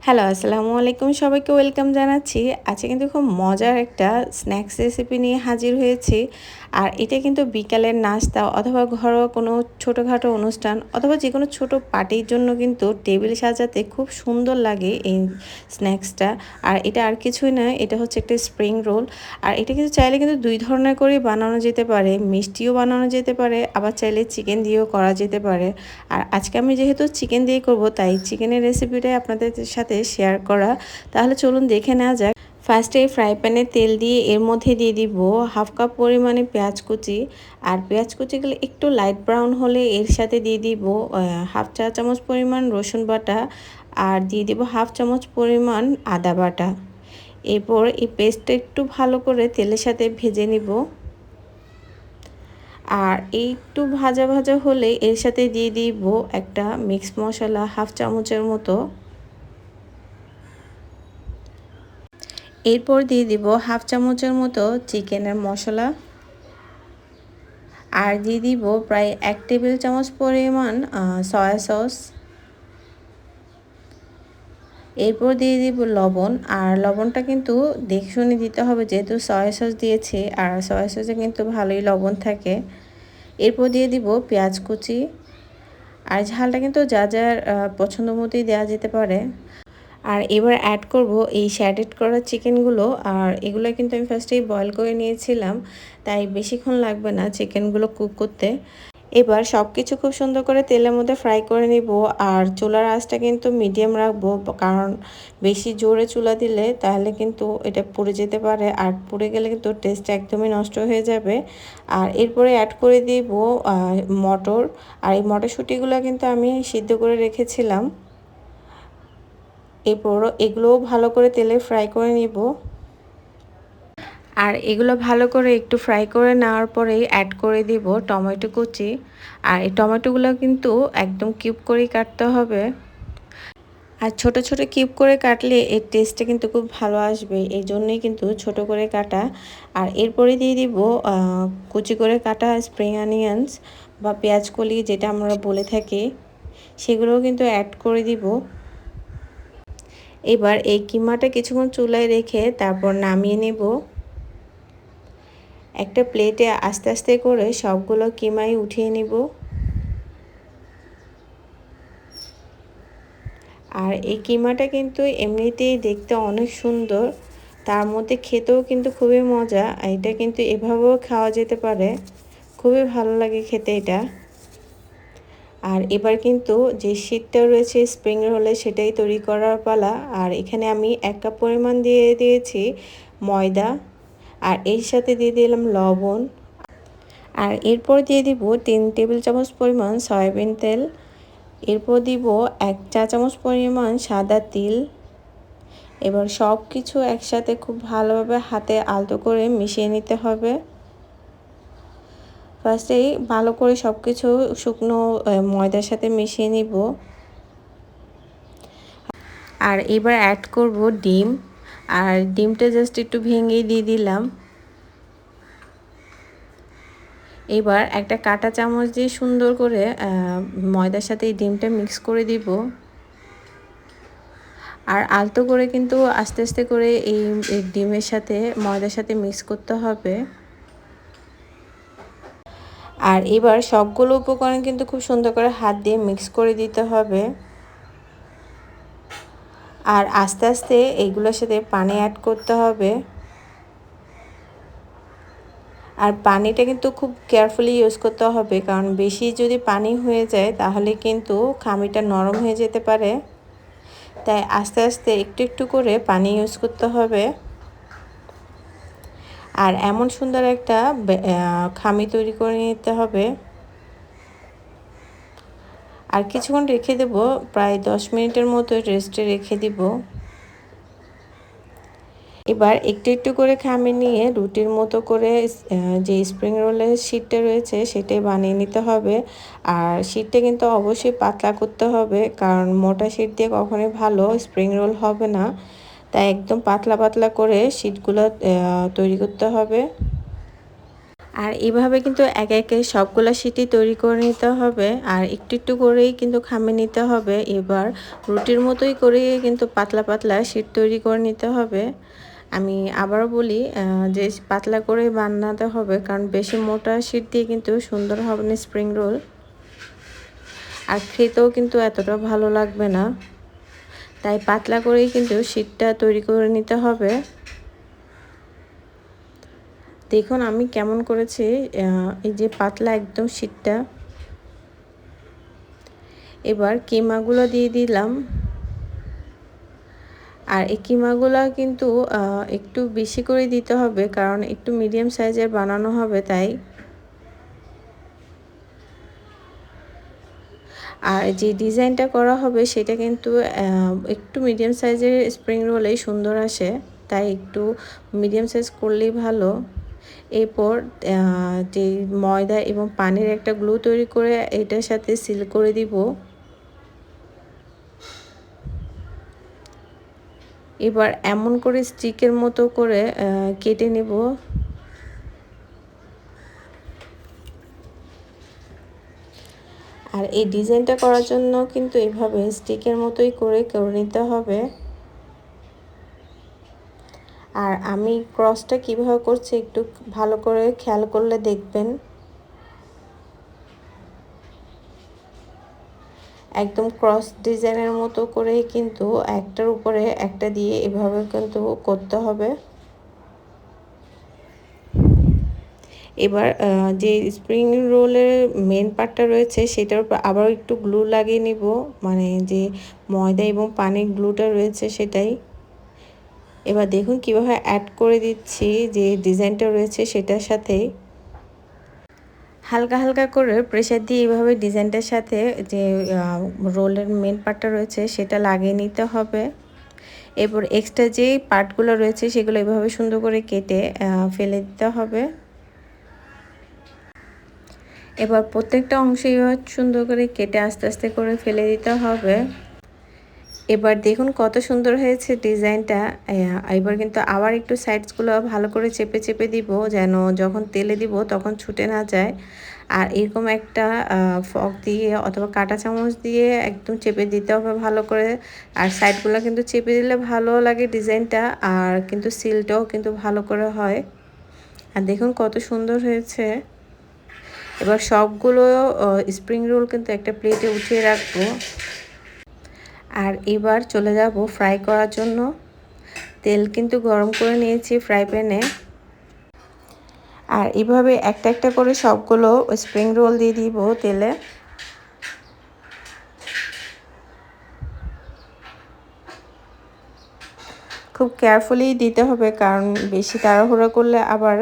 Hello, আসসালামু আলাইকুম। সবাইকে ওয়েলকাম জানাচ্ছি। আজকে কিন্তু খুব মজার একটা স্ন্যাক্স রেসিপি নিয়ে হাজির হয়েছি। আর এটা কিন্তু বিকালের নাস্তা অথবা ঘরোয়া কোনো ছোটোখাটো অনুষ্ঠান অথবা যেকোনো ছোটো পার্টির জন্য কিন্তু টেবিল সাজাতে খুব সুন্দর লাগে এই স্ন্যাক্সটা। আর এটা আর কিছুই না, এটা হচ্ছে একটা স্প্রিং রোল। আর এটা কিন্তু চাইলে কিন্তু ২ ধরনের করেই বানানো যেতে পারে। মিষ্টিও বানানো যেতে পারে, আবার চাইলে চিকেন দিয়েও করা যেতে পারে। আর আজকে আমি যেহেতু চিকেন দিয়ে করব, তাই চিকেনের রেসিপিটাই আপনাদের সাথে শেয়ার করা। তাহলে চলুন দেখে নেওয়া যাক। ফার্স্টে ফ্রাই প্যানে তেল দিয়ে এর মধ্যে দিয়ে দিব হাফ কাপ পরিমাণে পেঁয়াজ কুচি। আর পেঁয়াজ কুচিগুলো একটু লাইট ব্রাউন হলে এর সাথে দিয়ে দিব হাফ চা চামচ পরিমাণ রসুন বাটা, আর দিয়ে দিব হাফ চামচ পরিমাণ আদা বাটা। এরপর এই পেস্টটা একটু ভালো করে তেলের সাথে ভেজে নিব। আর একটু ভাজা ভাজা হলে এর সাথে দিয়ে দিব একটা মিক্স মশলা হাফ চামচের মতো। এরপর দিয়ে দিব হাফ চামচের মতো চিকেনের মশলা। আর দিয়ে দিব প্রায় 1 টেবিল চামচ পরিমাণ সয়া সস। এরপর দিয়ে দিব লবণ। আর লবণটা কিন্তু দেখে শুনে দিতে হবে, যেহেতু সয়া সস দিয়েছি আর সয়া সসে কিন্তু ভালোই লবণ থাকে। এরপর দিয়ে দিব পেঁয়াজ কুচি। আর ঝালটা কিন্তু যার যার পছন্দ মতোই দেওয়া যেতে পারে। আর এবার অ্যাড করব এই শ্যাডেড করা চিকেনগুলো। আর এগুলো কিন্তু আমি ফার্স্টেই বয়েল করে নিয়েছিলাম, তাই বেশিক্ষণ লাগবে না চিকেনগুলো কুক করতে। এবার সব কিছু খুব সুন্দর করে তেলের মধ্যে ফ্রাই করে নিব। আর চুলার আঁচটা কিন্তু মিডিয়াম রাখবো, কারণ বেশি জোরে চুলা দিলে তাহলে কিন্তু এটা পুড়ে যেতে পারে, আর পুড়ে গেলে কিন্তু টেস্ট একদমই নষ্ট হয়ে যাবে। আর এরপরে অ্যাড করে দিব মটর। আর এই মটরশুঁটিগুলো কিন্তু আমি সিদ্ধ করে রেখেছিলাম। এরপর এগুলোও ভালো করে তেলে ফ্রাই করে নিব। আর এগুলো ভালো করে একটু ফ্রাই করে নেওয়ার পরেই অ্যাড করে দিব টমেটো কুচি। আর এই টমেটোগুলো কিন্তু একদম কিউব করেই কাটতে হবে। আর ছোট ছোট কিউব করে কাটলে এর টেস্টটা কিন্তু খুব ভালো আসবে, এই জন্যই কিন্তু ছোট করে কাটা। আর এরপরে দিয়ে দিব কুচি করে কাটা স্প্রিং অনিয়ন্স বা পেঁয়াজ কলি, যেটা আমরা বলে থাকি, সেগুলোও কিন্তু অ্যাড করে দিব। এবার এই কিমাটা কিছুক্ষণ চুলায় রেখে তারপর নামিয়ে নেব। একটা প্লেটে আস্তে আস্তে করে সবগুলো কিমাই উঠিয়ে নিব। আর এই কিমাটা কিন্তু এমনিতেই দেখতে অনেক সুন্দর, তার মধ্যে খেতেও কিন্তু খুবই মজা। এটা কিন্তু এভাবেও খাওয়া যেতে পারে, খুবই ভালো লাগে খেতে এটা। আর এবার কিন্তু যে শীটটা রয়েছে স্প্রিং রোলে, সেটাই তৈরি করার পালা। আর এখানে আমি 1 কাপ পরিমাণ দিয়ে দিয়েছি ময়দা। আর এর সাথে দিয়ে দিলাম লবণ। আর এরপর দিয়ে দিব 3 টেবিল চামচ পরিমাণ সয়াবিন তেল। এরপর দিব 1 চা চামচ পরিমাণ সাদা তিল। এবার সব কিছু একসাথে খুব ভালোভাবে হাতে আলতো করে মিশিয়ে নিতে হবে। ফার্স্টেই ভালো করে সব কিছু শুকনো ময়দার সাথে মিশিয়ে নিব। আর এবার অ্যাড করব ডিম। আর ডিমটা জাস্ট একটু ভেঙে দিয়ে দিলাম। এবার একটা কাঁটা চামচ দিয়ে সুন্দর করে ময়দার সাথে এই ডিমটা মিক্স করে দিব। আর আলতো করে কিন্তু আস্তে আস্তে করে এই ডিমের সাথে ময়দার সাথে মিক্স করতে হবে। আর এবার সবগুলো উপকরণ কিন্তু খুব সুন্দর করে হাত দিয়ে মিক্স করে দিতে হবে। আর আস্তে আস্তে এইগুলোর সাথে পানি অ্যাড করতে হবে। আর পানিটা কিন্তু খুব কেয়ারফুলি ইউজ করতে হবে, কারণ বেশি যদি পানি হয়ে যায় তাহলে কিন্তু খামিটা নরম হয়ে যেতে পারে। তাই আস্তে আস্তে একটু একটু করে পানি ইউজ করতে হবে। আর এমন সুন্দর একটা খামি তৈরি করে নিতে হবে। আর কিছুক্ষণ রেখে দেব, প্রায় 10 মিনিটের মতো রেস্টে রেখে দিব। এবার একটু একটু করে খামি নিয়ে রুটির মতো করে যে স্প্রিং রোলের শীটটা রয়েছে সেটাই বানিয়ে নিতে হবে। আর শীটটা কিন্তু অবশ্যই পাতলা করতে হবে, কারণ মোটা শীট দিয়ে কখনোই ভালো স্প্রিং রোল হবে না। তাই একদম পাতলা পাতলা করে শীটগুলো তৈরি করতে হবে। আর এভাবে কিন্তু একে একে সবগুলা শিটই তৈরি করে নিতে হবে আর একটু একটু করেই কিন্তু খামে নিতে হবে। এবার রুটির মতোই করে কিন্তু পাতলা পাতলা শিট তৈরি করে নিতে হবে। আমি আবারও বলি যে পাতলা করে বানাতে হবে, কারণ বেশি মোটা শিট দিয়ে কিন্তু সুন্দর হবে না স্প্রিং রোল, আর খেতেও কিন্তু এতটা ভালো লাগবে না। তাই পাতলা করেই কিন্তু শিটটা তৈরি করে নিতে হবে। দেখুন আমি কেমন করেছি, এই যে পাতলা একদম শিটটা। এবার কিমাগুলো দিয়ে দিলাম। আর এই কিমাগুলো কিন্তু একটু বেশি করে দিতে হবে, কারণ একটু মিডিয়াম সাইজের বানানো হবে তাই। আর যে ডিজাইনটা করা হবে সেটা কিন্তু একটু মিডিয়াম সাইজের স্প্রিং রোলেই সুন্দর আসে, তাই একটু মিডিয়াম সাইজ করলেই ভালো। এরপর যে ময়দা এবং পানির একটা গ্লু তৈরি করে এটার সাথে সিল করে দিব। এবার এমন করে স্টিকের মতো করে কেটে নেব। আর এই ডিজাইনটা করার জন্য কিন্তু এভাবে স্টিকের মতোই করে নিতে হবে। আর আমি ক্রসটা কিভাবে করছি একটু ভালো করে খেয়াল করলে দেখবেন, একদম ক্রস ডিজাইনের মতো করেই কিন্তু একটার উপরে একটা দিয়ে এভাবে কিন্তু করতে হবে। এবার যে স্প্রিং রোলের মেন পার্টটা রয়েছে সেটার উপর আবার একটু গ্লু লাগিয়ে নিব, মানে যে ময়দা এবং পানির গ্লুটা রয়েছে সেটাই। এবার দেখুন কিভাবে অ্যাড করে দিচ্ছি যে ডিজাইনটা রয়েছে সেটার সাথে। হালকা হালকা করে প্রেসার দিয়ে এইভাবে ডিজাইনটার সাথে যে রোলের মেন পার্টটা রয়েছে সেটা লাগিয়ে নিতে হবে। এরপর এক্সট্রা যে পার্টগুলো রয়েছে সেগুলো এভাবে সুন্দর করে কেটে ফেলে দিতে হবে। এবার প্রত্যেকটা অংশ এভাবে সুন্দর করে কেটে আস্তে আস্তে করে ফেলে দিতে হবে। এবার দেখুন কত সুন্দর হয়েছে ডিজাইনটা। এবার কিন্তু আবার একটু সাইডসগুলো ভালো করে চেপে চেপে দিব, যেন যখন তেলে দিব তখন ছুটে না যায়। আর এরকম একটা ফর্ক দিয়ে অথবা কাঁটা চামচ দিয়ে একদম চেপে দিতে হবে ভালো করে। আর সাইডগুলো কিন্তু চেপে দিলে ভালো লাগে ডিজাইনটা, আর কিন্তু সিলটাও কিন্তু ভালো করে হয়। আর দেখুন কত সুন্দর হয়েছে। এবার সবগুলো স্প্রিং রোল কিন্তু একটা প্লেটে উঠিয়ে রাখবো। আর এবার চলে যাব ফ্রাই করার জন্য। তেল কিন্তু গরম করে নিয়েছি ফ্রাই প্যানে। আর এভাবে একটা একটা করে সবগুলো স্প্রিং রোল দিয়ে দিব তেলে। খুব কেয়ারফুলি দিতে হবে, কারণ বেশি তাড়াহুড়ো করলে আবার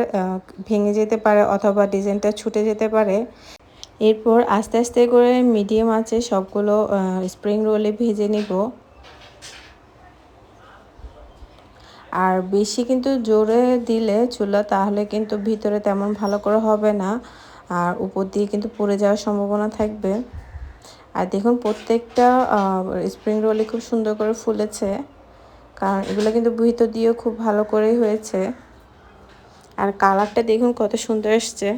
ভেঙে যেতে পারে অথবা ডিজাইনটা ছুটে যেতে পারে। এরপর আস্তে আস্তে করে মিডিয়াম আঁচে সবগুলো স্প্রিং রোলে ভেজে নিব। আর বেশি কিন্তু জোরে দিলে চুলা তাহলে কিন্তু ভিতরে তেমন ভালো করে হবে না, আর উপর দিয়ে কিন্তু পুড়ে যাওয়ার সম্ভাবনা থাকবে। আর দেখুন প্রত্যেকটা স্প্রিং রোলই খুব সুন্দর করে ফুলেছে, কারণ এগুলো কিন্তু ভিতর দিয়েও খুব ভালো করেই হয়েছে। আর কালারটা দেখুন কত সুন্দর এসছে।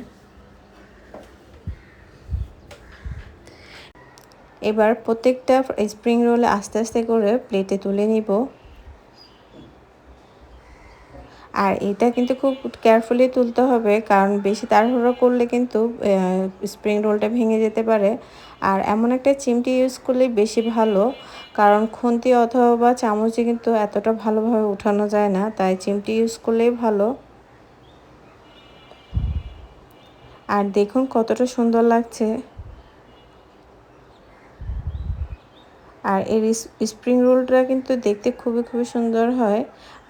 এবার প্রত্যেকটা স্প্রিং রোল আস্তে আস্তে করে প্লেটে তুলে নিব। আর এটা কিন্তু খুব কেয়ারফুলি তুলতে হবে, কারণ বেশি তাড়াহুড়ো করলে কিন্তু স্প্রিং রোলটা ভেঙে যেতে পারে। আর এমন একটা চিমটি ইউজ করলে বেশি ভালো, কারণ খুন্তি অথবা চামচে কিন্তু এতটা ভালোভাবে উঠানো যায় না, তাই চিমটি ইউজ করলেই ভালো। আর দেখুন কতটা সুন্দর লাগছে। আর এর স্প্রিং রোলটা কিন্তু দেখতে খুবই খুবই সুন্দর হয়,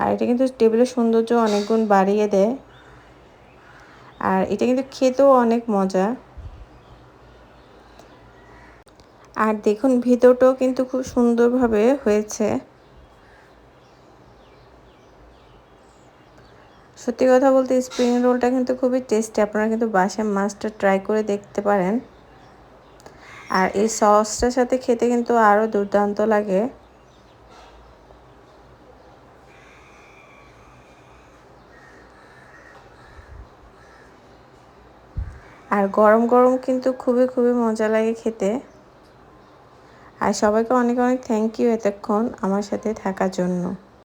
আর এটা কিন্তু টেবিলের সৌন্দর্য অনেক গুণ বাড়িয়ে দেয়। আর এটা কিন্তু খেতেও অনেক মজা। আর দেখুন ভিতরটাও কিন্তু খুব সুন্দরভাবে হয়েছে। সত্যি কথা বলতে স্প্রিং রোলটা কিন্তু খুবই টেস্টি, আপনারা কিন্তু বাসায় মাস্টটা ট্রাই করে দেখতে পারেন। আর এই সসটার সাথে খেতে কিন্তু আরও দুর্দান্ত লাগে। আর গরম গরম কিন্তু খুবই খুবই মজা লাগে খেতে। আর সবাইকে অনেক অনেক থ্যাংক ইউ এতক্ষণ আমার সাথে থাকার জন্য।